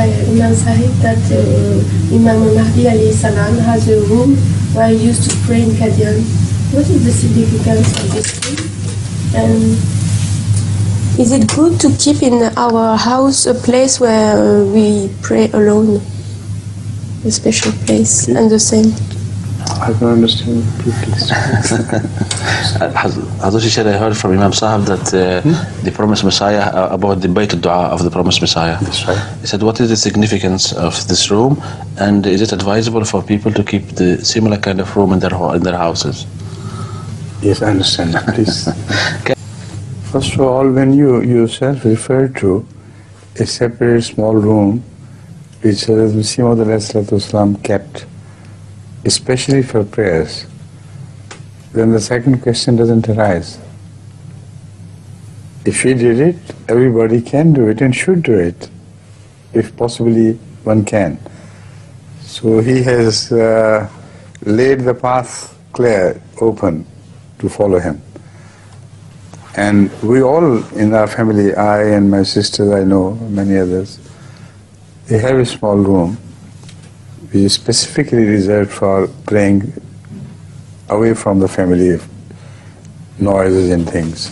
by Imam Sahib that Imam Mahdi alayhi salam has a room where he used to pray in Qadian. What is the significance of this room? And is it good to keep in our house a place where we pray alone? A special place and the same. I don't understand, please. I heard from Imam Sahib that the promised Messiah, about the Baitu Dua of the promised Messiah. That's right. He said, what is the significance of this room, and is it advisable for people to keep the similar kind of room in their houses? Yes, I understand that, please. First of all, when you yourself refer to a separate small room which Muslim Islam kept, especially for prayers, then the second question doesn't arise. If he did it, everybody can do it and should do it, if possibly one can. So he has laid the path clear, open to follow him. And we all in our family, I and my sisters, I know many others, they have a small room which is specifically reserved for praying away from the family noises and things.